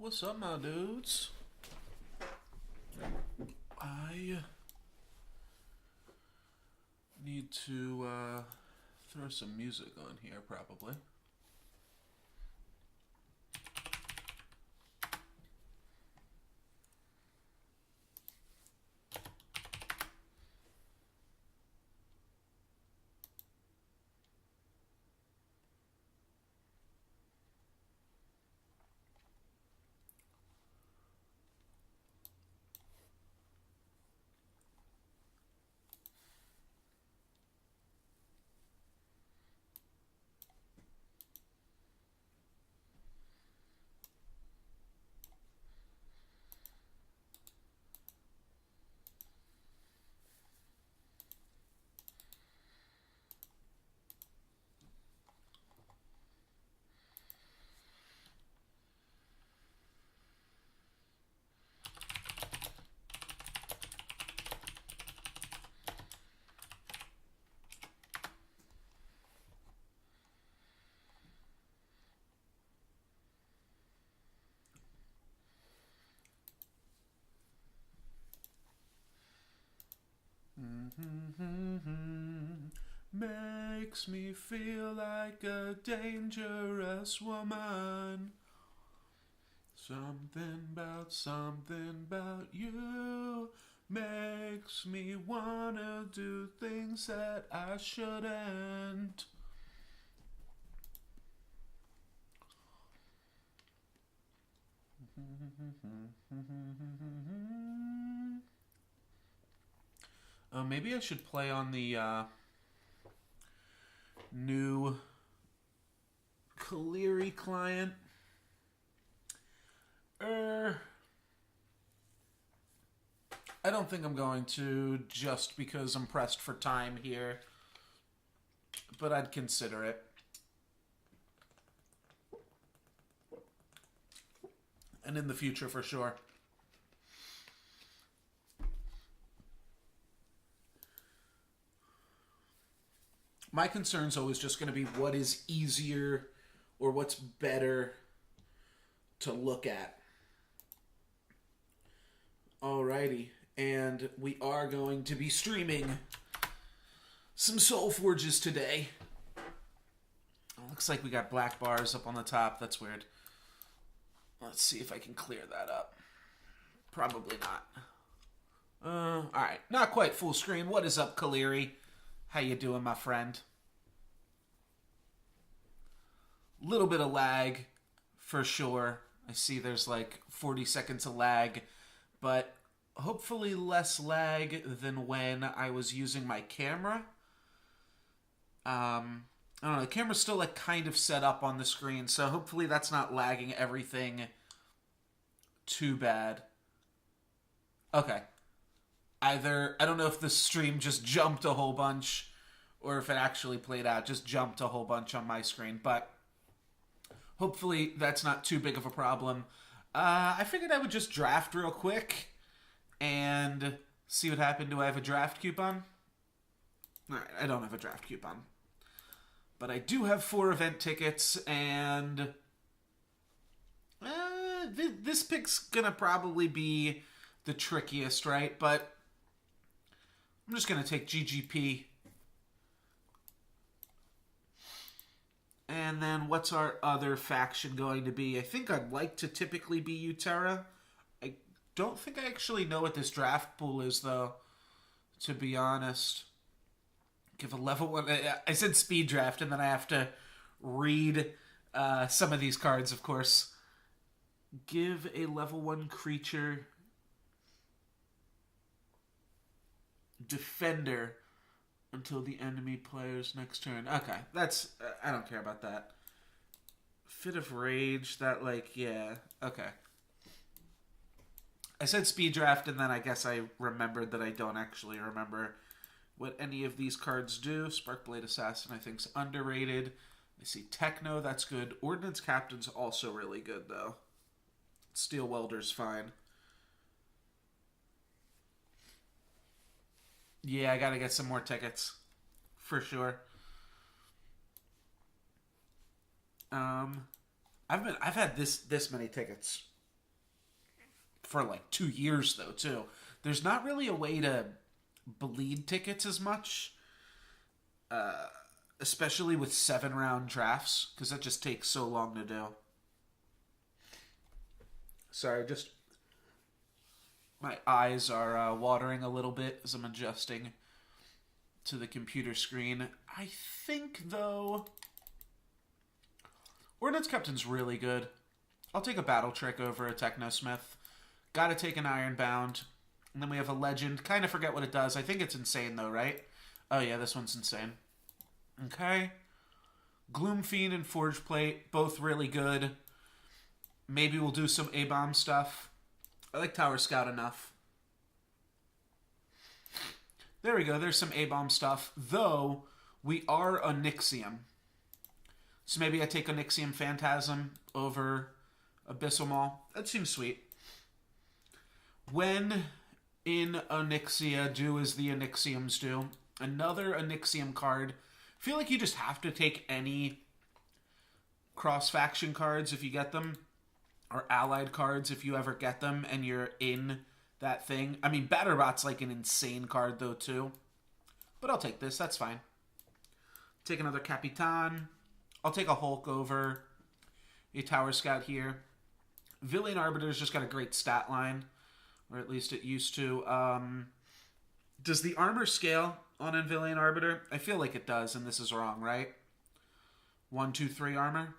What's up, my dudes? I need to throw some music on here, probably. Makes me feel like a dangerous woman. Something about you makes me wanna do things that I shouldn't. Maybe I should play on the new Cleary client. I don't think I'm going to, just because I'm pressed for time here. But I'd consider it. And in the future, for sure. My concern's always just going to be what is easier or what's better to look at. Alrighty, and we are going to be streaming some Solforges today. Looks like we got black bars up on the top. That's weird. Let's see if I can clear that up. Probably not. Alright, not quite full screen. What is up, Kaleri? How you doing, my friend? Little bit of lag, for sure. I see there's like 40 seconds of lag, but hopefully less lag than when I was using my camera. I don't know, the camera's still like kind of set up on the screen, so hopefully that's not lagging everything too bad. Okay. Either, I don't know if the stream just jumped a whole bunch or if it actually played out, just jumped a whole bunch on my screen, but hopefully that's not too big of a problem. I figured I would just draft real quick and see what happened. Do I have a draft coupon? Alright, I don't have a draft coupon. But I do have 4 event tickets, and this pick's gonna probably be the trickiest, right? But I'm just gonna take GGP. And then what's our other faction going to be? I think I'd like to typically be Utera. I don't think I actually know what this draft pool is, though, to be honest. Give a level 1. I said speed draft, and then I have to read some of these cards, of course. Give a level 1 creature defender until the enemy player's next turn. Okay, that's... I don't care about that. Fit of Rage, that, like, yeah. Okay. I said speed draft, and then I guess I remembered that I don't actually remember what any of these cards do. Sparkblade Assassin, I think, is underrated. I see Techno, that's good. Ordnance Captain's also really good, though. Steel Welder's fine. Yeah, I gotta get some more tickets. For sure. I've had this many tickets for like 2 years, though, too. There's not really a way to bleed tickets as much, especially with 7-round drafts, because that just takes so long to do. Sorry, just my eyes are watering a little bit as I'm adjusting to the computer screen. I think, though, Ordnance Captain's really good. I'll take a Battle Trick over a Technosmith. Gotta take an Ironbound. And then we have a Legend. Kind of forget what it does. I think it's insane, though, right? Oh, yeah, this one's insane. Okay. Gloomfiend and Forge Plate, both really good. Maybe we'll do some A-Bomb stuff. I like Tower Scout enough. There we go. There's some A-Bomb stuff. Though, we are Onyxium. So maybe I take Onyxium Phantasm over Abyssal Maul. That seems sweet. When in Onyxia, do as the Onyxiums do. Another Onyxium card. I feel like you just have to take any cross-faction cards if you get them. Or allied cards if you ever get them and you're in that thing. I mean, Batterbot's like an insane card, though, too. But I'll take this. That's fine. Take another Capitan. I'll take a Hulk over a Tower Scout here. Villian Arbiter's just got a great stat line. Or at least it used to. Does the armor scale on Villian Arbiter? I feel like it does, and this is wrong, right? 1, 2, 3 armor?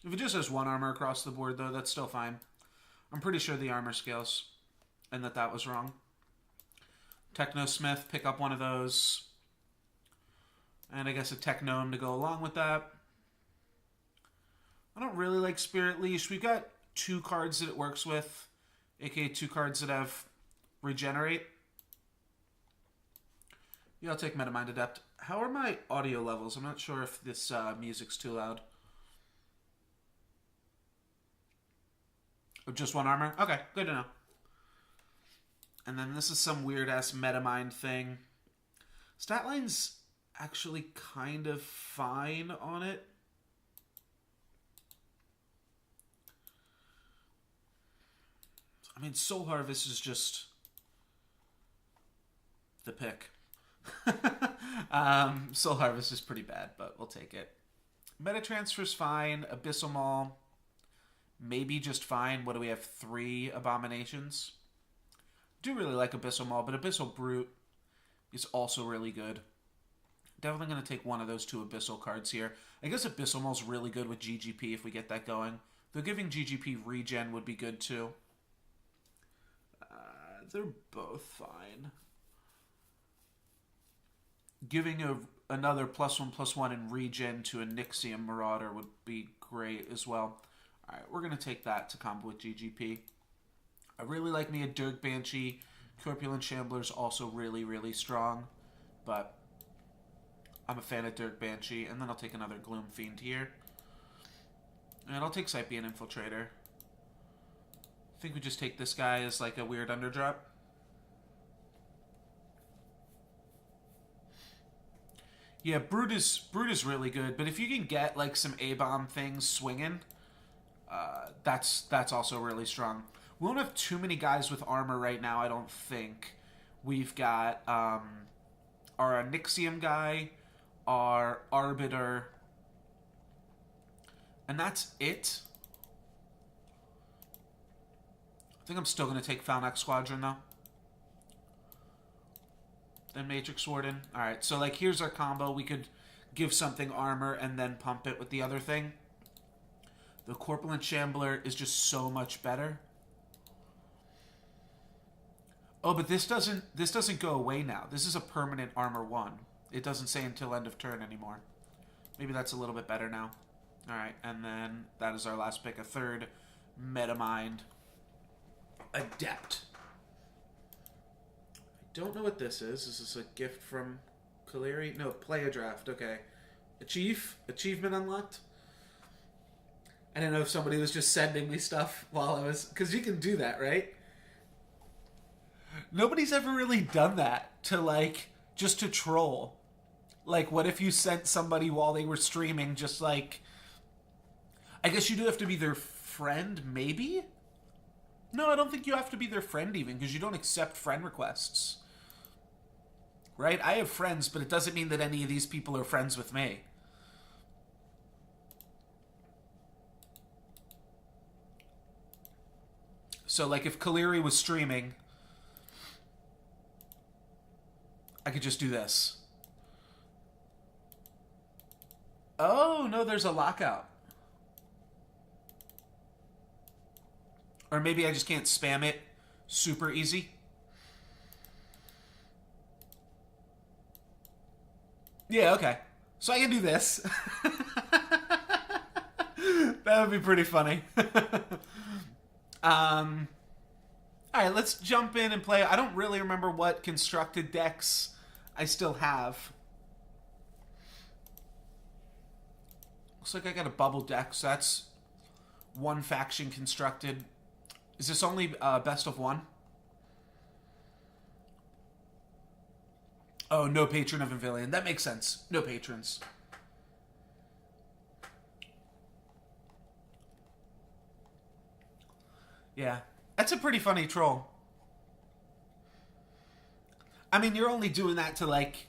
If it just has 1 armor across the board, though, that's still fine. I'm pretty sure the armor scales, and that was wrong. Technosmith, pick up one of those. And I guess a Technome to go along with that. I don't really like Spirit Leash. We've got 2 cards that it works with, aka 2 cards that have Regenerate. Yeah, I'll take Metamind Adept. How are my audio levels? I'm not sure if this music's too loud. Oh, just 1 armor? Okay, good to know. And then this is some weird-ass Metamind thing. Statline's actually kind of fine on it. I mean, Soul Harvest is just the pick. Soul Harvest is pretty bad, but we'll take it. Meta Transfer's fine. Abyssal Maul, maybe just fine. What do we have? 3 Abominations. Do really like Abyssal Maul, but Abyssal Brute is also really good. Definitely going to take one of those 2 Abyssal cards here. I guess Abyssal Maul's really good with GGP if we get that going. Though giving GGP regen would be good too. They're both fine. Giving another +1/+1 in regen to a Nyxium Marauder would be great as well. Alright, we're going to take that to combo with GGP. I really like me a Dirk Banshee. Corpulent Shambler's also really, really strong. But I'm a fan of Dirk Banshee. And then I'll take another Gloomfiend here. And I'll take Sypian Infiltrator. I think we just take this guy as like a weird underdrop. Yeah, Brute is really good. But if you can get like some A-Bomb things swinging, that's also really strong. We don't have too many guys with armor right now, I don't think. We've got our Onyxium guy, our Arbiter, and that's it. I think I'm still going to take Falnax Squadron, though. Then Matrix Warden. Alright, so like here's our combo. We could give something armor and then pump it with the other thing. The Corpulent Shambler is just so much better. Oh, but this doesn't go away now. This is a permanent armor 1. It doesn't say until end of turn anymore. Maybe that's a little bit better now. Alright, and then that is our last pick. A 3rd Metamind Adept. I don't know what this is. Is this a gift from Kaleri? No, play a draft. Okay. Achievement unlocked? I don't know if somebody was just sending me stuff while I was... Because you can do that, right? Nobody's ever really done that to, like, just to troll. Like, what if you sent somebody while they were streaming just, like... I guess you do have to be their friend, maybe? No, I don't think you have to be their friend even, because you don't accept friend requests. Right? I have friends, but it doesn't mean that any of these people are friends with me. So, like, if Kaleri was streaming, I could just do this. Oh, no, there's a lockout. Or maybe I just can't spam it super easy. Yeah, okay. So I can do this. That would be pretty funny. Alright, let's jump in and play. I don't really remember what constructed decks I still have. Looks like I got a bubble deck, so that's one faction constructed. Is this only best of one? Oh, no patron of Avilion. That makes sense. No patrons. Yeah. That's a pretty funny troll. I mean, you're only doing that to, like,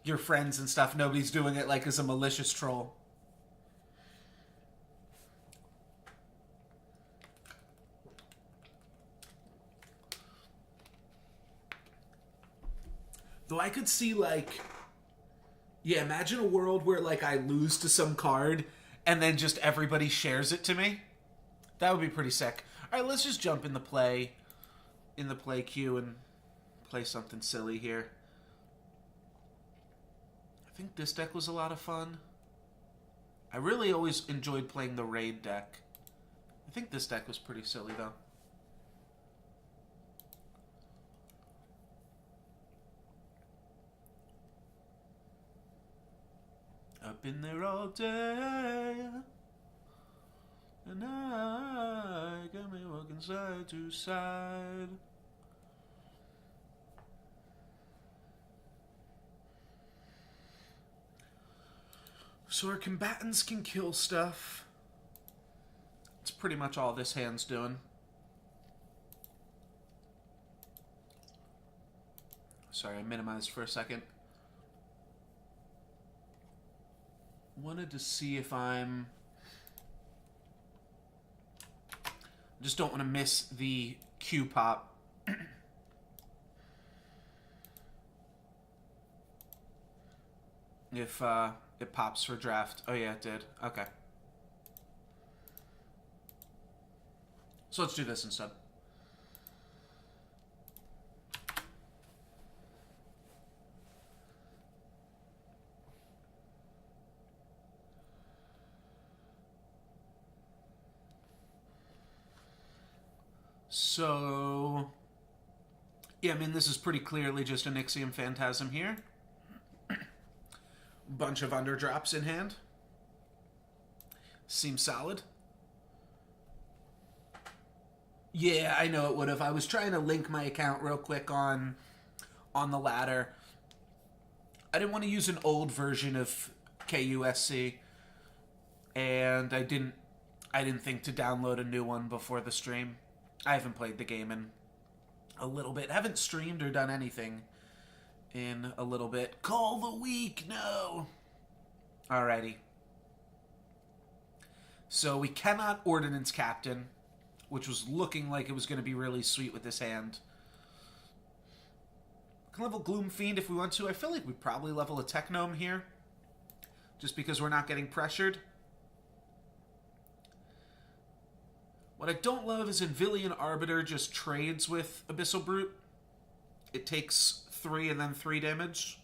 your friends and stuff. Nobody's doing it, like, as a malicious troll. Though I could see, like... Yeah, imagine a world where, like, I lose to some card and then just everybody shares it to me. That would be pretty sick. Alright, let's just jump in the play queue and play something silly here. I think this deck was a lot of fun. I really always enjoyed playing the raid deck. I think this deck was pretty silly, though. Up in there all day, and I got me walking side to side. So our combatants can kill stuff. That's pretty much all this hand's doing. Sorry, I minimized for a second. Wanted to see if I'm... Just don't want to miss the Q pop. If it pops for draft. Oh yeah, it did. Okay. So let's do this instead. So, yeah, I mean, this is pretty clearly just an Ixiom Phantasm here. Bunch of underdrops in hand. Seems solid. Yeah, I know it would have. I was trying to link my account real quick on the ladder. I didn't want to use an old version of KUSC, and I didn't think to download a new one before the stream. I haven't played the game in a little bit. Haven't streamed or done anything in a little bit. Call the week, no! Alrighty. So we cannot Ordnance Captain, which was looking like it was going to be really sweet with this hand. We can level Gloom Fiend if we want to. I feel like we probably level a Technome here, just because we're not getting pressured. What I don't love is Avilion Arbiter just trades with Abyssal Brute. It takes 3 and then 3 damage.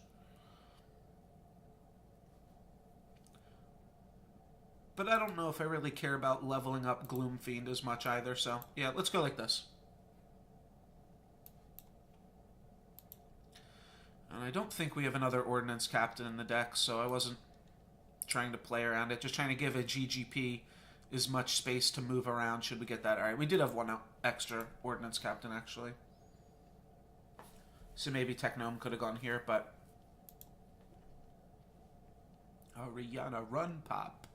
But I don't know if I really care about leveling up Gloom Fiend as much either, so yeah, let's go like this. And I don't think we have another Ordnance Captain in the deck, so I wasn't trying to play around it. Just trying to give a GGP as much space to move around should we get that. Alright, we did have one extra Ordnance Captain, actually. So maybe Technome could have gone here, but... Ariana Run Pop.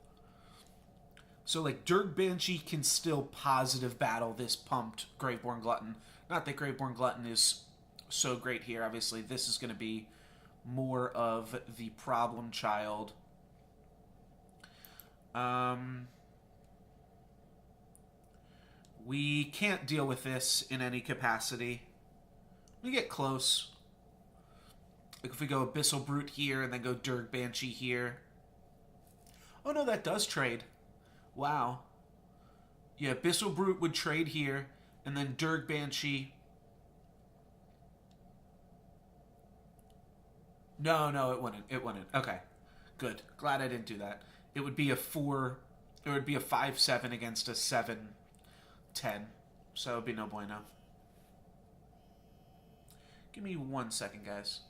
So, like, Dirk Banshee can still positive battle this pumped Graveborn Glutton. Not that Graveborn Glutton is so great here. Obviously, this is going to be more of the problem child. We can't deal with this in any capacity. We get close. Like if we go Abyssal Brute here and then go Dirk Banshee here. Oh no, that does trade. Wow. Yeah, Abyssal Brute would trade here, and then Dirk Banshee. No, it wouldn't. It wouldn't. Okay. Good. Glad I didn't do that. It would be a 4. It would be a 5-7 against a 7-10. So it would be no bueno. Give me 1 second, guys.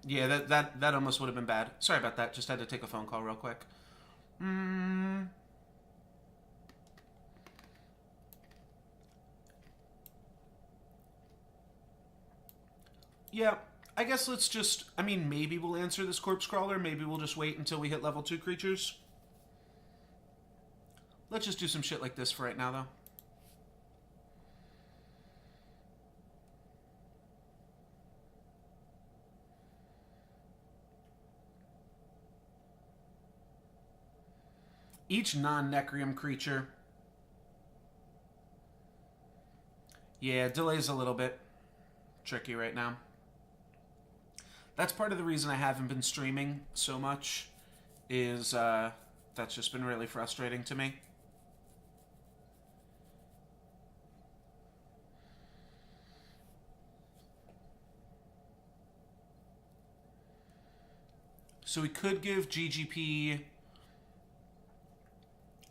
Yeah, that almost would have been bad. Sorry about that. Just had to take a phone call real quick. Yeah, I guess let's just... I mean, maybe we'll answer this Corpse Crawler. Maybe we'll just wait until we hit level 2 creatures. Let's just do some shit like this for right now, though. Each non-Necrium creature... Yeah, delays a little bit. Tricky right now. That's part of the reason I haven't been streaming so much, is that's just been really frustrating to me. So we could give GGP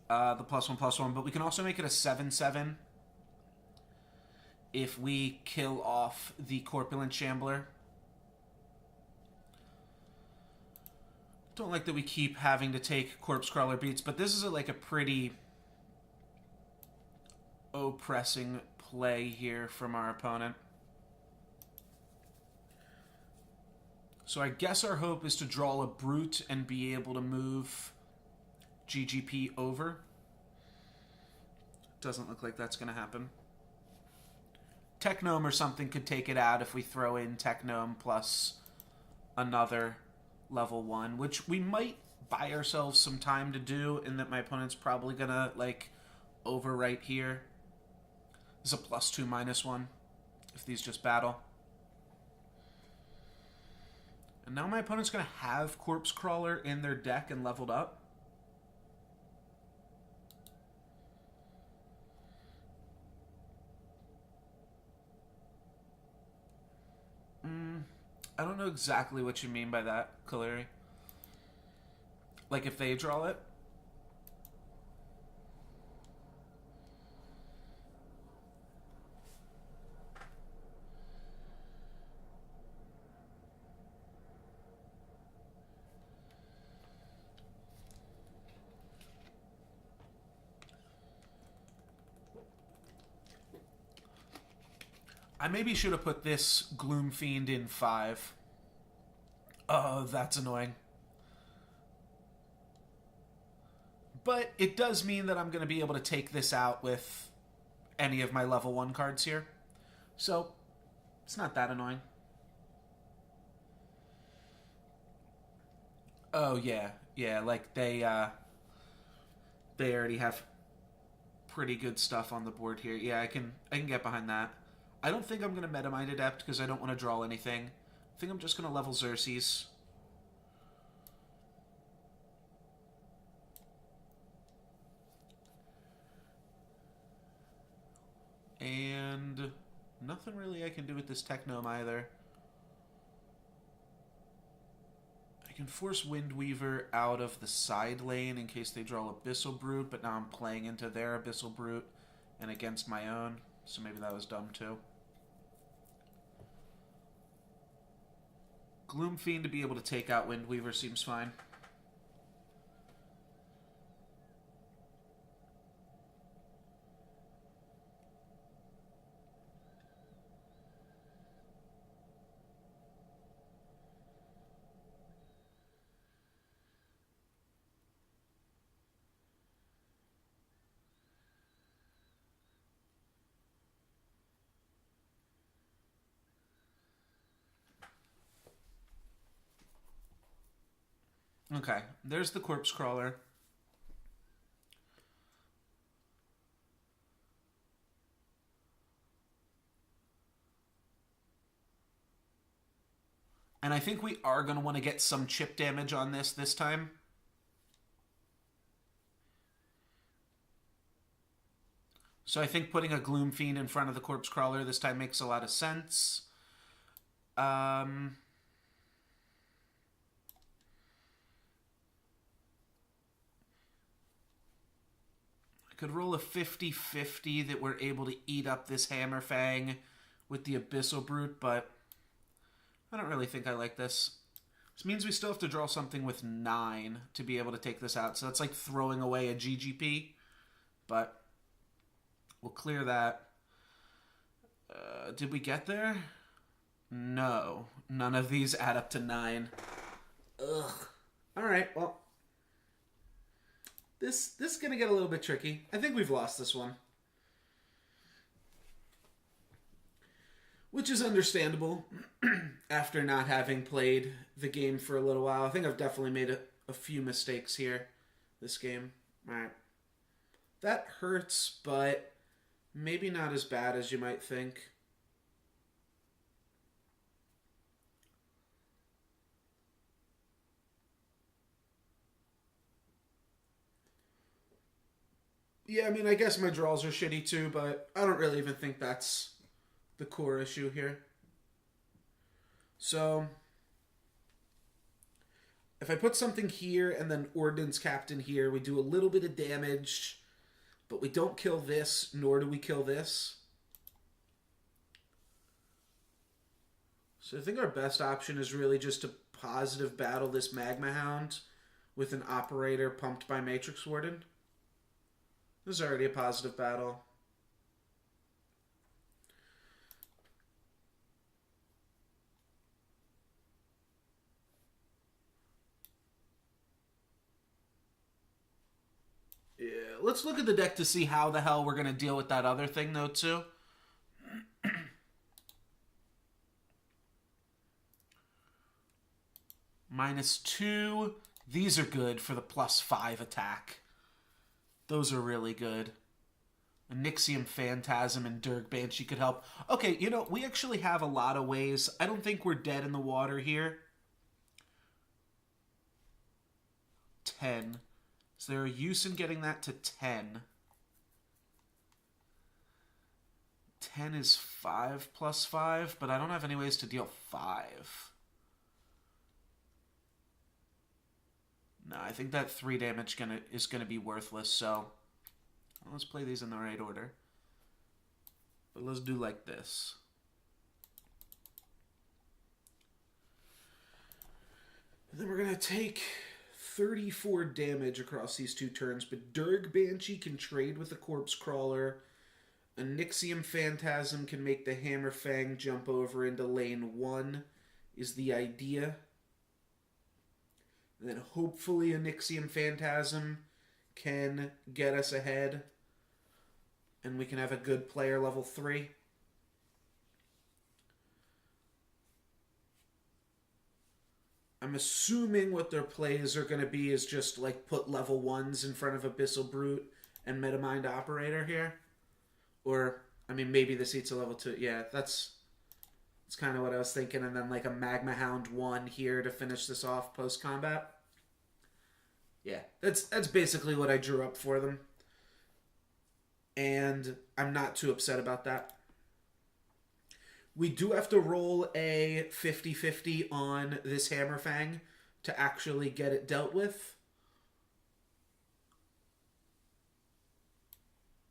the +1/+1, but we can also make it a 7/7 if we kill off the Corpulent Shambler. Don't like that we keep having to take Corpse Crawler beats, but this is like a pretty oppressing play here from our opponent. So I guess our hope is to draw a Brute and be able to move GGP over. Doesn't look like that's going to happen. Technome or something could take it out if we throw in Technome plus another level 1, which we might buy ourselves some time to do, in that my opponent's probably going to, like, overwrite here. This is a +2/-1 if these just battle. And now my opponent's going to have Corpse Crawler in their deck and leveled up. I don't know exactly what you mean by that, Kaleri. Like if they draw it? I maybe should have put this Gloom Fiend in 5. Oh, that's annoying. But it does mean that I'm going to be able to take this out with any of my level 1 cards here. So, it's not that annoying. Oh, yeah. Yeah, like they already have pretty good stuff on the board here. Yeah, I can get behind that. I don't think I'm going to Metamind Adept because I don't want to draw anything. I think I'm just going to level Xerxes. And nothing really I can do with this Technome either. I can force Windweaver out of the side lane in case they draw Abyssal Brute, but now I'm playing into their Abyssal Brute and against my own, so maybe that was dumb too. Gloomfiend to be able to take out Windweaver seems fine. Okay, there's the Corpse Crawler. And I think we are going to want to get some chip damage on this time. So I think putting a Gloomfiend in front of the Corpse Crawler this time makes a lot of sense. I could roll a 50-50 that we're able to eat up this Hammerfang with the Abyssal Brute, but I don't really think I like this. This means we still have to draw something with 9 to be able to take this out, so that's like throwing away a GGP, but we'll clear that. Did we get there? No. None of these add up to 9. Ugh. Alright, well. This is going to get a little bit tricky. I think we've lost this one. Which is understandable after not having played the game for a little while. I think I've definitely made a few mistakes here this game. Alright. That hurts, but maybe not as bad as you might think. Yeah, I mean, I guess my draws are shitty too, but I don't really even think that's the core issue here. So, if I put something here and then Ordnance Captain here, we do a little bit of damage, but we don't kill this, nor do we kill this. So I think our best option is really just to positive battle this Magma Hound with an Operator pumped by Matrix Warden. This is already a positive battle. Yeah, let's look at the deck to see how the hell we're going to deal with that other thing, though, too. -2. These are good for the +5 attack. Those are really good. Onyxium Phantasm and Dirk Banshee could help. Okay, you know, we actually have a lot of ways. I don't think we're dead in the water here. 10. Is there a use in getting that to 10? 10 is 5 + 5, but I don't have any ways to deal 5. No, I think that 3 damage is gonna be worthless, so let's play these in the right order. But let's do like this. And then we're gonna take 34 damage across these 2 turns, but Dirk Banshee can trade with the Corpse Crawler. Onyxium Phantasm can make the Hammerfang jump over into lane 1 is the idea. And then hopefully Onyxium Phantasm can get us ahead. And we can have a good player level 3. I'm assuming what their plays are going to be is just like put level 1s in front of Abyssal Brute and Metamind Operator here. Or, I mean, maybe this eats a level 2. Yeah, that's kind of what I was thinking. And then like a Magma Hound 1 here to finish this off post-combat. Yeah, that's basically what I drew up for them. And I'm not too upset about that. We do have to roll a 50-50 on this Hammerfang to actually get it dealt with.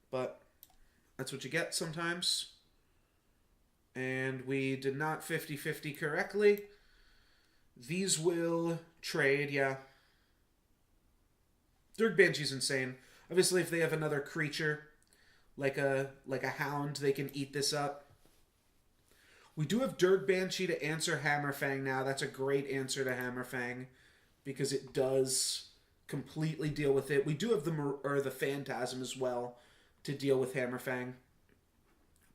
But that's what you get sometimes. And we did not 50-50 correctly. These will trade, yeah. Dirk Banshee's insane. Obviously, if they have another creature, like a hound, they can eat this up. We do have Dirk Banshee to answer Hammerfang now. That's a great answer to Hammerfang because it does completely deal with it. We do have the Phantasm as well to deal with Hammerfang.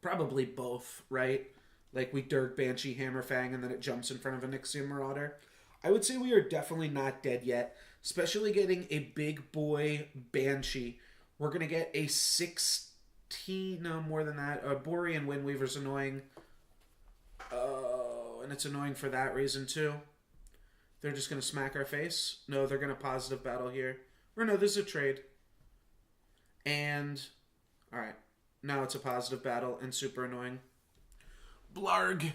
Probably both, right? Like we Dirk Banshee Hammerfang and then it jumps in front of a Nyxia Marauder. I would say we are definitely not dead yet, especially getting a big boy Banshee. We're going to get a 16, no more than that. Borean Windweaver's annoying. Oh, and it's annoying for that reason too. They're just going to smack our face. No, they're going to positive battle here. Or no, this is a trade. And, alright. Now it's a positive battle and super annoying. Blarg.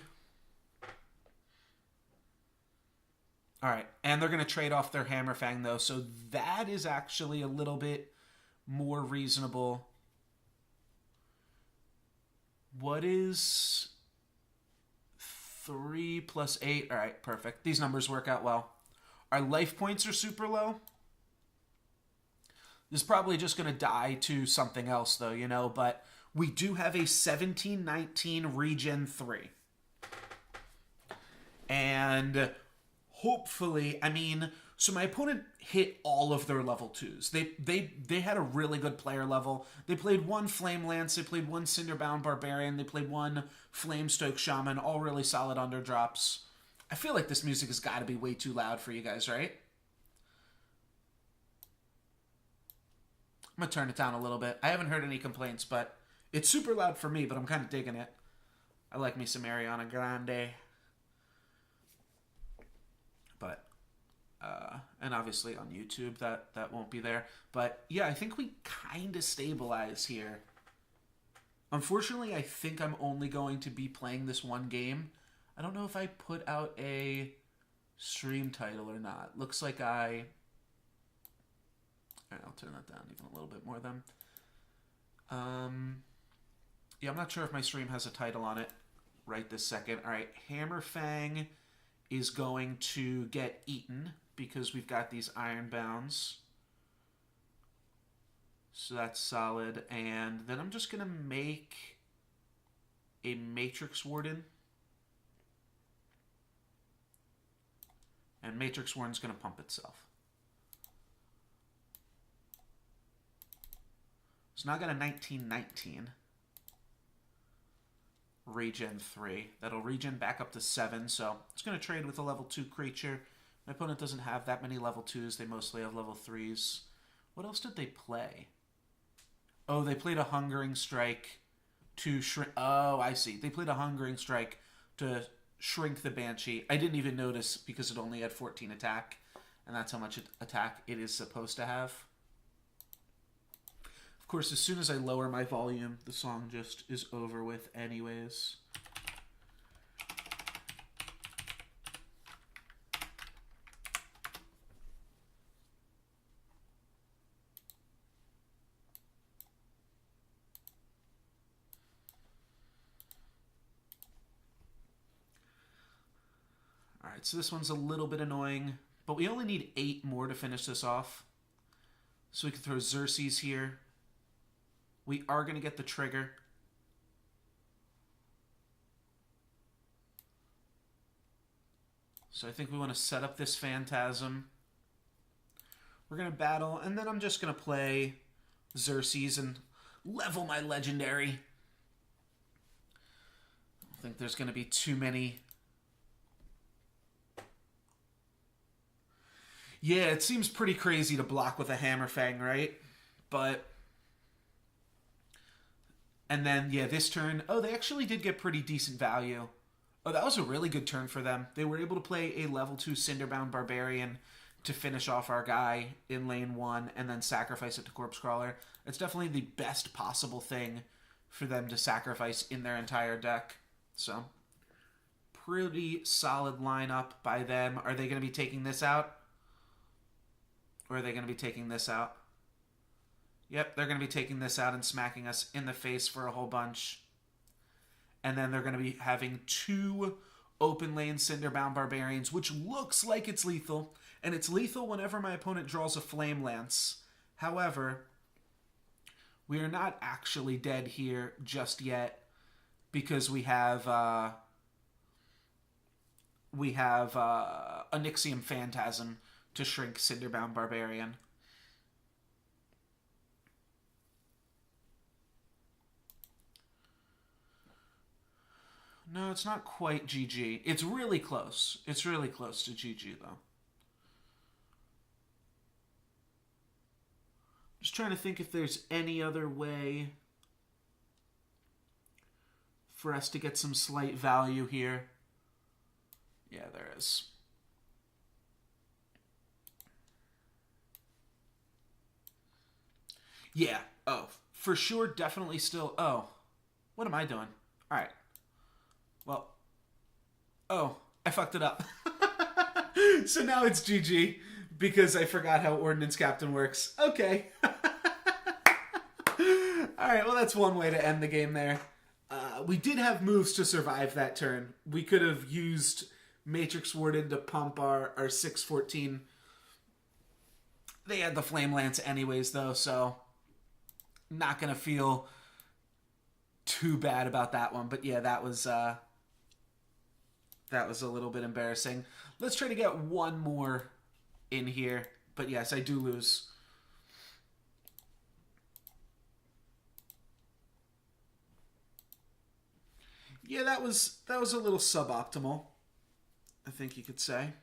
Alright, and they're going to trade off their Hammerfang though, so that is actually a little bit more reasonable. What is 3 plus 8? Alright, perfect. These numbers work out well. Our life points are super low. This is probably just going to die to something else though, you know, but we do have a 17-19 regen 3. And hopefully, I mean, so my opponent hit all of their level 2s. They had a really good player level. They played one Flame Lance, they played one Cinderbound Barbarian, they played one Flamestoke Shaman, all really solid underdrops. I feel like this music has got to be way too loud for you guys, right? I'm going to turn it down a little bit. I haven't heard any complaints, but it's super loud for me, but I'm kind of digging it. I like me some Ariana Grande. But, and obviously on YouTube, that won't be there. But, yeah, I think we kind of stabilize here. Unfortunately, I think I'm only going to be playing this one game. I don't know if I put out a stream title or not. Looks like I... Alright, I'll turn that down even a little bit more then. Yeah, I'm not sure if my stream has a title on it right this second. Alright, Hammerfang is going to get eaten because we've got these Ironbounds. So that's solid. And then I'm just going to make a Matrix Warden. And Matrix Warden's going to pump itself. So now I got a 1919. Regen 3. That'll regen back up to 7, so it's going to trade with a level 2 creature. My opponent doesn't have that many level 2s. They mostly have level 3s. What else did they play? Oh, they played a Hungering Strike to shrink... Oh, I see. They played a Hungering Strike to shrink the Banshee. I didn't even notice because it only had 14 attack, and that's how much attack it is supposed to have. Of course, as soon as I lower my volume, the song just is over with anyways. Alright, so this one's a little bit annoying, but we only need 8 more to finish this off. So we can throw Xerxes here. We are going to get the trigger. So I think we want to set up this Phantasm. We're going to battle, and then I'm just going to play Xerxes and level my legendary. I don't think there's going to be too many. Yeah, it seems pretty crazy to block with a Hammerfang, right? But... And then, yeah, this turn... Oh, they actually did get pretty decent value. Oh, that was a really good turn for them. They were able to play a level 2 Cinderbound Barbarian to finish off our guy in lane 1 and then sacrifice it to Corpse Crawler. It's definitely the best possible thing for them to sacrifice in their entire deck. So, pretty solid lineup by them. Are they going to be taking this out? Or are they going to be taking this out? Yep, they're going to be taking this out and smacking us in the face for a whole bunch. And then they're going to be having 2 open lane Cinderbound Barbarians, which looks like it's lethal. And it's lethal whenever my opponent draws a Flame Lance. However, we are not actually dead here just yet because we have Onyxium Phantasm to shrink Cinderbound Barbarian. No, it's not quite GG. It's really close. It's really close to GG, though. Just trying to think if there's any other way for us to get some slight value here. Yeah, there is. Yeah. Oh, for sure, definitely still. Oh, what am I doing? All right. Well, oh, I fucked it up. So now it's GG because I forgot how Ordnance Captain works. Okay. All right, well, that's one way to end the game there. We did have moves to survive that turn. We could have used Matrix Warded to pump our 614. They had the Flame Lance anyways, though, so not going to feel too bad about that one. But yeah, that was a little bit embarrassing. Let's try to get one more in here. But yes, I do lose. Yeah, that was a little suboptimal, I think you could say.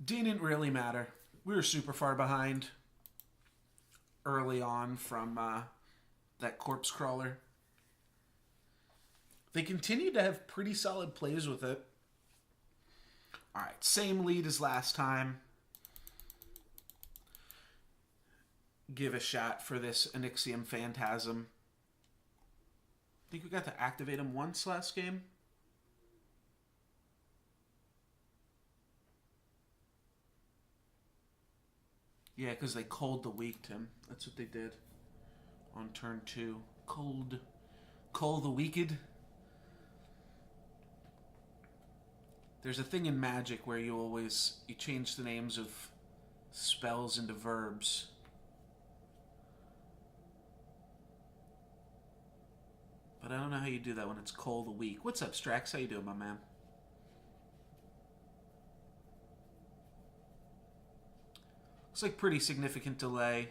Didn't really matter. We were super far behind early on from that Corpse Crawler. They continued to have pretty solid plays with it. All right, same lead as last time. Give a shot for this Onyxium Phantasm. I think we got to activate him once last game. Yeah, because they cold the weak him. That's what they did on turn 2. Cold the Weaked. There's a thing in Magic where you change the names of spells into verbs. But I don't know how you do that when it's Cold the Weak. What's up, Strax? How you doing, my man? Looks like pretty significant delay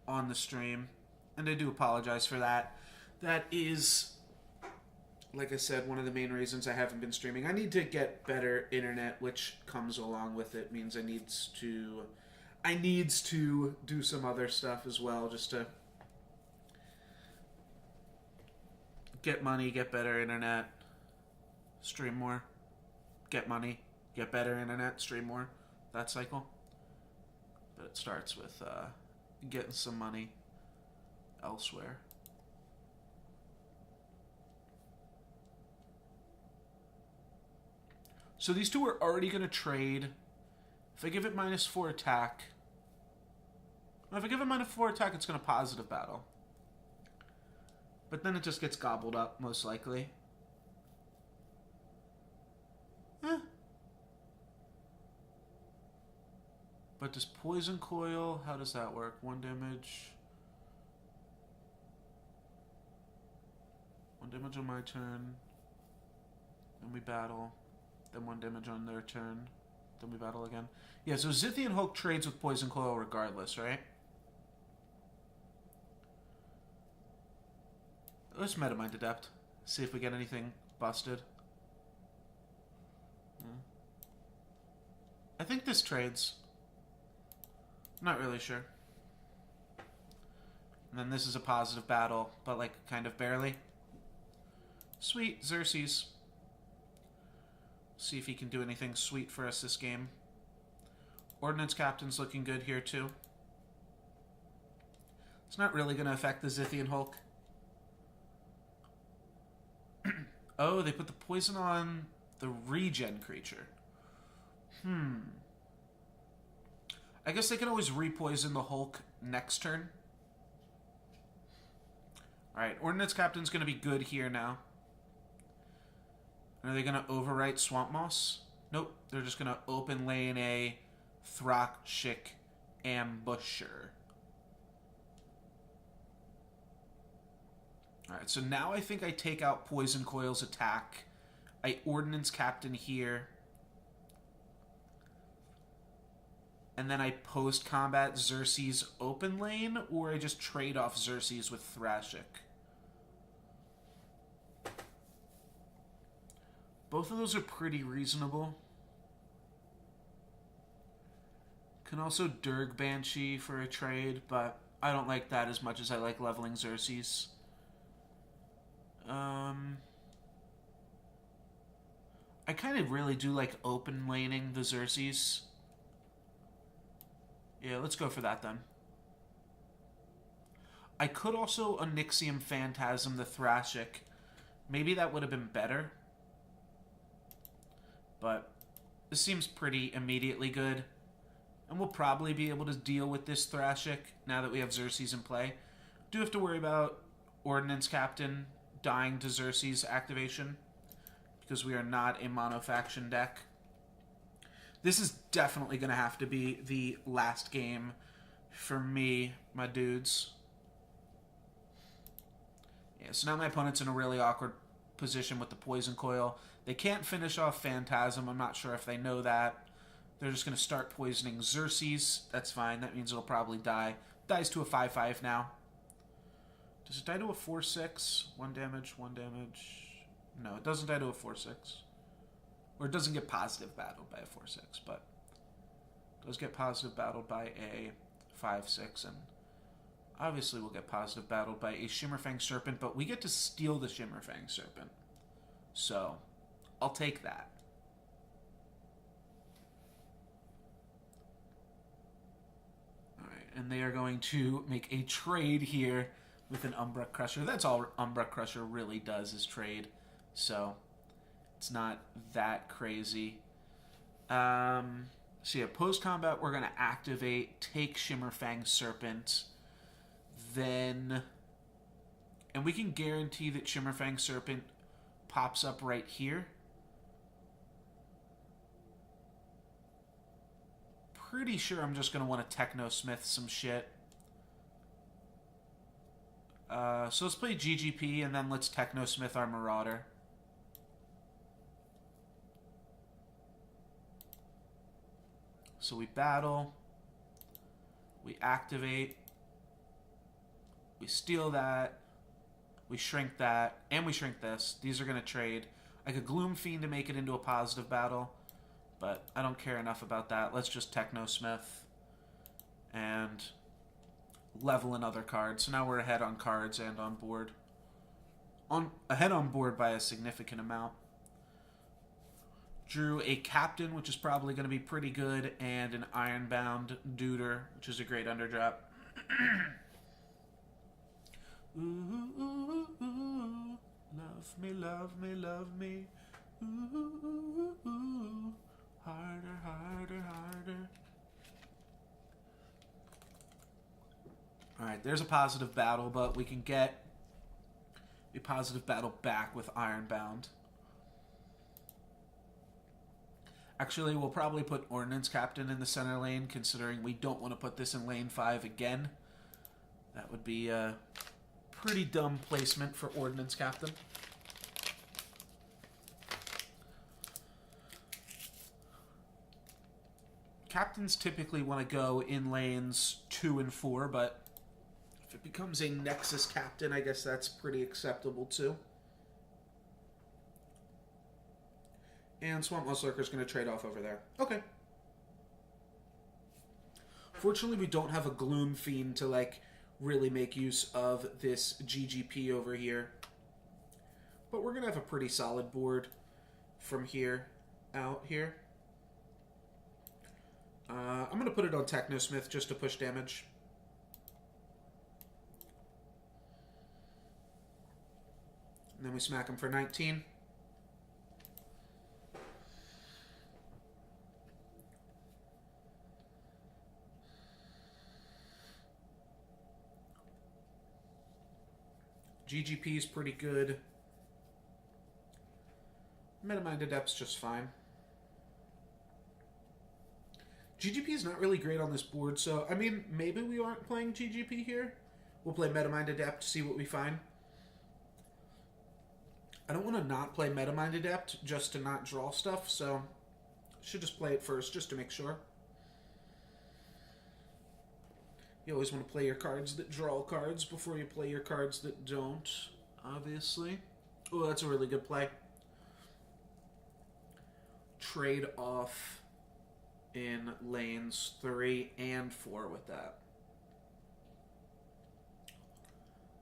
on the stream, and I do apologize for that. That is, like I said, one of the main reasons I haven't been streaming. I need to get better internet, which comes along with it. Means I needs to do some other stuff as well, just to get money, get better internet, stream more, get money, get better internet, stream more. That cycle. But it starts with getting some money elsewhere. So these two are already going to trade. If I give it -4 attack... If I give it -4 attack, it's going to positive battle. But then it just gets gobbled up, most likely. But does Poison Coil... How does that work? 1 damage... 1 damage on my turn. Then we battle. Then 1 damage on their turn. Then we battle again. Yeah, so Zithian Hulk trades with Poison Coil regardless, right? Let's Metamind Adept. See if we get anything busted. I think this trades. I'm not really sure. And then this is a positive battle, but like kind of barely. Sweet, Xerxes. See if he can do anything sweet for us this game. Ordnance Captain's looking good here too. It's not really going to affect the Zithian Hulk. Oh, they put the poison on the regen creature. I guess they can always repoison the Hulk next turn. Alright, Ordnance Captain's going to be good here now. Are they going to overwrite Swamp Moss? Nope, they're just going to open lane a Thrakshik Ambusher. Alright, so now I think I take out Poison Coil's attack. I Ordnance Captain here. And then I post-combat Xerxes open lane, or I just trade off Xerxes with Thrashik. Both of those are pretty reasonable. Can also Durg Banshee for a trade, but I don't like that as much as I like leveling Xerxes. I kind of really do like open laning the Xerxes. Yeah, let's go for that then. I could also Onyxium Phantasm the Thrashik. Maybe that would have been better. But this seems pretty immediately good. And we'll probably be able to deal with this Thrashik now that we have Xerxes in play. Do have to worry about Ordnance Captain dying to Xerxes activation, because we are not a mono-faction deck. This is definitely going to have to be the last game for me, my dudes. Yeah, so now my opponent's in a really awkward position with the Poison Coil. They can't finish off Phantasm. I'm not sure if they know that. They're just going to start poisoning Xerxes. That's fine. That means it'll probably die. Dies to a 5/5 now. Does it die to a 4/6? 1 damage, 1 damage. No, it doesn't die to a 4/6. Or it doesn't get positive battled by a 4/6, but it does get positive battled by a 5/6, and obviously we'll get positive battled by a Shimmerfang Serpent, but we get to steal the Shimmerfang Serpent. So, I'll take that. Alright, and they are going to make a trade here with an Umbra Crusher. That's all Umbra Crusher really does is trade, so it's not that crazy. So yeah, post-combat, we're going to activate, take Shimmerfang Serpent, then... And we can guarantee that Shimmerfang Serpent pops up right here. Pretty sure I'm just going to want to Technosmith some shit. So let's play GGP, and then let's Technosmith our Marauder. So we battle, we activate, we steal that, we shrink that, and we shrink this. These are going to trade. I could Gloom Fiend to make it into a positive battle, but I don't care enough about that. Let's just Technosmith and level another card. So now we're ahead on cards and on board. Ahead on board by a significant amount. Drew a Captain, which is probably going to be pretty good, and an Ironbound Duder, which is a great underdrop. Ooh, ooh, ooh, ooh, love me, love me, love me. Ooh, ooh, ooh, ooh, harder, harder, harder. Alright, there's a positive battle, but we can get a positive battle back with Ironbound. Actually, we'll probably put Ordnance Captain in the center lane, considering we don't want to put this in lane 5 again. That would be a pretty dumb placement for Ordnance Captain. Captains typically want to go in lanes 2 and 4, but if it becomes a Nexus Captain, I guess that's pretty acceptable too. And Swamp Moss Lurker's going to trade off over there. Okay. Fortunately, we don't have a Gloom Fiend to, like, really make use of this GGP over here. But we're going to have a pretty solid board from here out here. I'm going to put it on Technosmith just to push damage. And then we smack him for 19. GGP is pretty good. Metamind Adept's just fine. GGP is not really great on this board, so, I mean, maybe we aren't playing GGP here. We'll play Metamind Adept, see what we find. I don't want to not play Metamind Adept just to not draw stuff, so should just play it first just to make sure. You always want to play your cards that draw cards before you play your cards that don't, obviously. Oh, that's a really good play. Trade off in lanes 3 and 4 with that.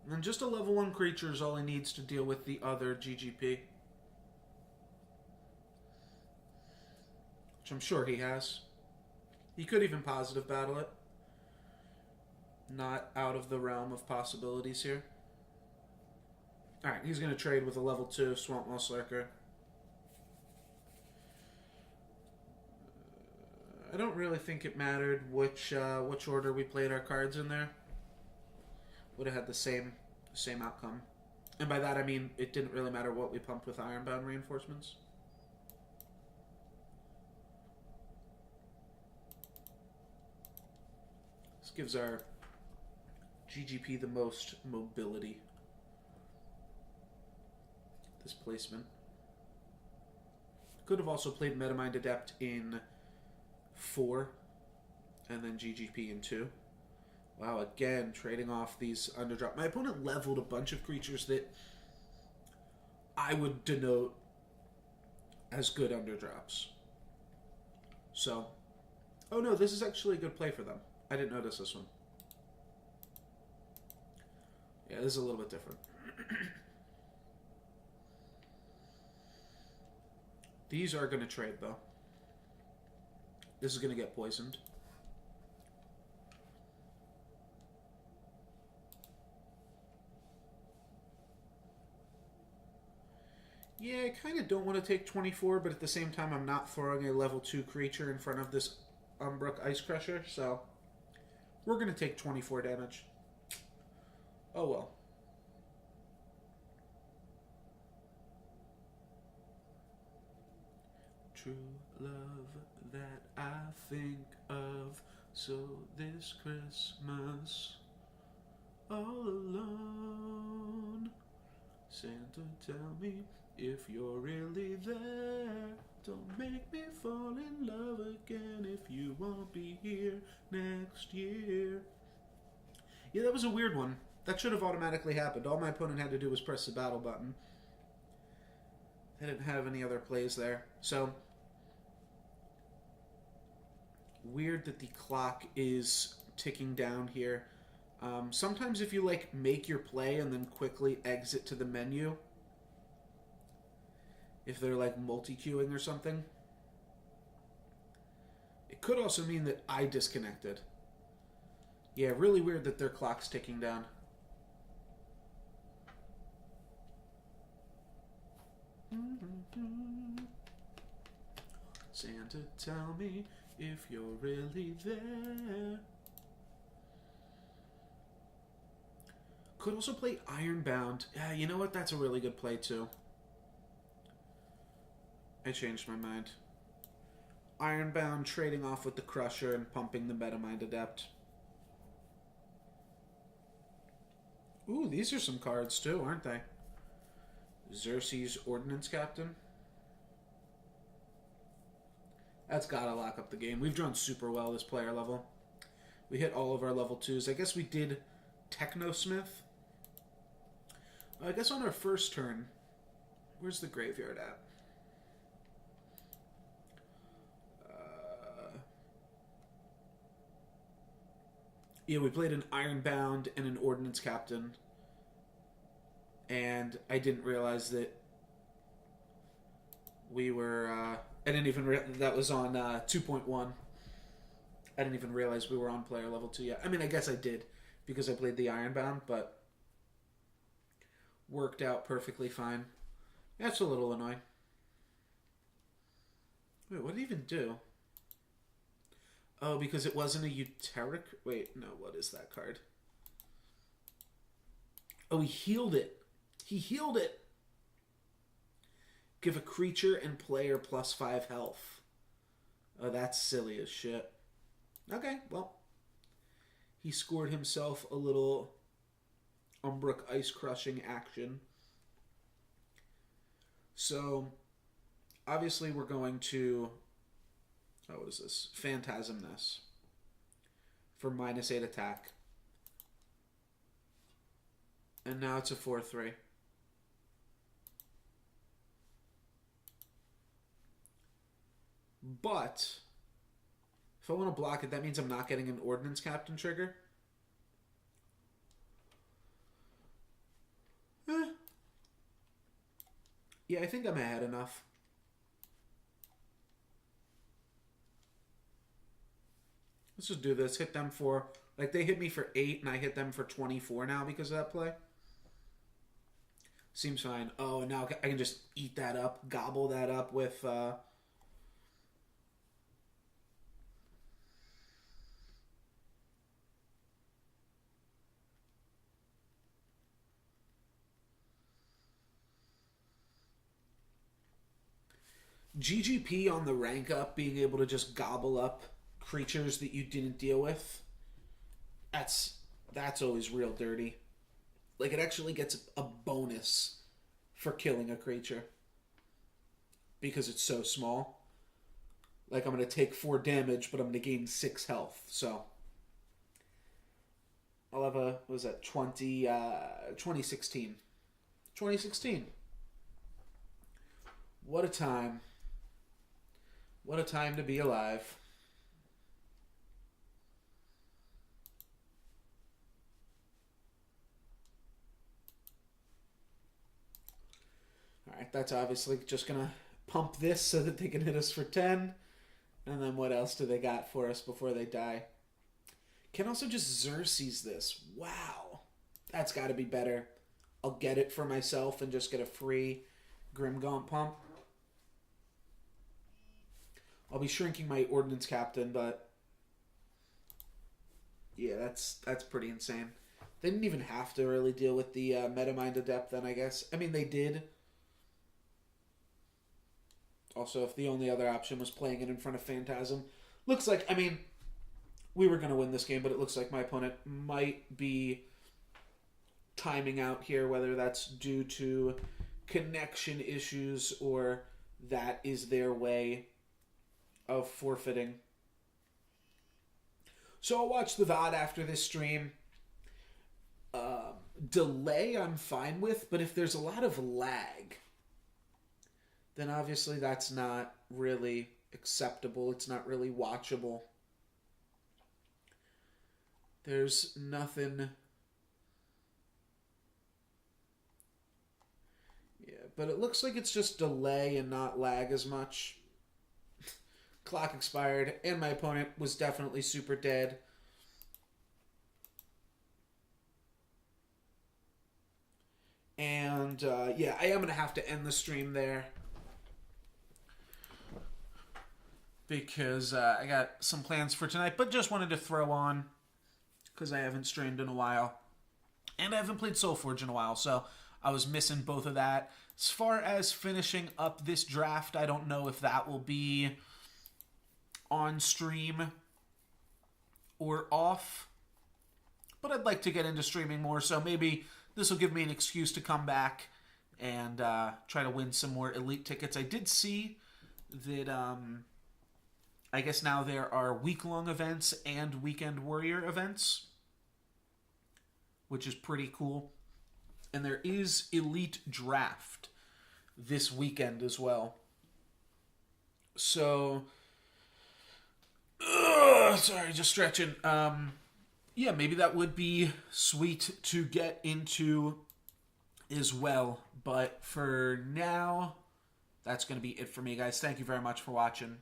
And then just a level 1 creature is all he needs to deal with the other GGP. Which I'm sure he has. He could even positive battle it. Not out of the realm of possibilities here. Alright, he's going to trade with a level 2 Swamp Moss Lurker. I don't really think it mattered which order we played our cards in there. Would have had the same outcome. And by that I mean it didn't really matter what we pumped with Ironbound reinforcements. This gives our GGP the most mobility. This placement. Could have also played Metamind Adept in 4 and then GGP in 2. Wow, again, trading off these underdrop. My opponent leveled a bunch of creatures that I would denote as good underdrops. So, oh no, this is actually a good play for them. I didn't notice this one. Yeah, this is a little bit different. These are going to trade, though. This is going to get poisoned. Yeah, I kind of don't want to take 24, but at the same time, I'm not throwing a level 2 creature in front of this Umbrook Ice Crusher, so we're going to take 24 damage. Oh well. True love that I think of, so this Christmas, all alone. Santa, tell me if you're really there. Don't make me fall in love again if you won't be here next year. Yeah, that was a weird one. That should have automatically happened. All my opponent had to do was press the battle button. I didn't have any other plays there. So, weird that the clock is ticking down here. Sometimes if you like make your play and then quickly exit to the menu, if they're like multi-queuing or something, it could also mean that I disconnected. Yeah, really weird that their clock's ticking down. Santa, tell me if you're really there. Could also play Ironbound. Yeah, you know what? That's a really good play too. I changed my mind. Ironbound trading off with the Crusher and pumping the Metamind Adept. Ooh, these are some cards too, aren't they? Xerxes Ordnance Captain. That's gotta lock up the game. We've drawn super well this player level. We hit all of our level 2s. I guess we did Technosmith. I guess on our first turn, where's the graveyard at? Yeah, we played an Ironbound and an Ordnance Captain. And I didn't realize that we were... I didn't even... that was on 2.1. I didn't even realize we were on player level 2 yet. I mean, I guess I did, because I played the Ironbound, but... worked out perfectly fine. That's a little annoying. Wait, what did it even do? Oh, because it wasn't a Euteric? Wait, no, what is that card? Oh, he healed it. He healed it. Give a creature and player +5 health. Oh, that's silly as shit. Okay, well. He scored himself a little Umbrook Ice Crushing action. So, obviously we're going to... Oh, what is this? Phantasm this. For -8 attack. And now it's a 4/3. But, if I want to block it, that means I'm not getting an Ordnance Captain trigger. Yeah, I think I'm ahead enough. Let's just do this. Hit them for... Like, they hit me for 8, and I hit them for 24 now because of that play. Seems fine. Oh, and now I can just eat that up, gobble that up with... GGP on the rank up, being able to just gobble up creatures that you didn't deal with, that's always real dirty. Like, it actually gets a bonus for killing a creature because it's so small. Like, I'm going to take 4 damage, but I'm going to gain 6 health. So, I'll have a, what was that, 2016. 2016. What a time. What a time to be alive. Alright, that's obviously just going to pump this so that they can hit us for 10. And then what else do they got for us before they die? Can also just Xerxes this. Wow. That's got to be better. I'll get it for myself and just get a free Grimgaunt pump. I'll be shrinking my Ordnance Captain, but... Yeah, that's pretty insane. They didn't even have to really deal with the Metamind Adept then, I guess. I mean, they did. Also, if the only other option was playing it in front of Phantasm. Looks like, I mean, we were going to win this game, but it looks like my opponent might be timing out here, whether that's due to connection issues or that is their way of forfeiting. So I'll watch the VOD after this stream. Delay I'm fine with, but if there's a lot of lag, then obviously that's not really acceptable. It's not really watchable. There's nothing... Yeah, but it looks like it's just delay and not lag as much. Clock expired, and my opponent was definitely super dead. And, yeah, I am going to have to end the stream there. Because I got some plans for tonight, but just wanted to throw on, because I haven't streamed in a while. And I haven't played Solforge in a while, so I was missing both of that. As far as finishing up this draft, I don't know if that will be on stream or off, but I'd like to get into streaming more, so maybe this will give me an excuse to come back and try to win some more Elite tickets. I did see that I guess now there are week-long events and Weekend Warrior events, which is pretty cool. And there is Elite Draft this weekend as well. So... sorry, just stretching. Yeah, maybe that would be sweet to get into as well. But for now, that's going to be it for me, guys. Thank you very much for watching.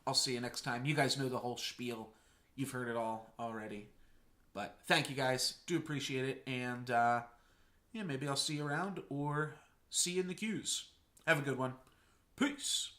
I'll see you next time. You guys know the whole spiel. You've heard it all already. But thank you, guys. Do appreciate it. And yeah, maybe I'll see you around or see you in the queues. Have a good one. Peace.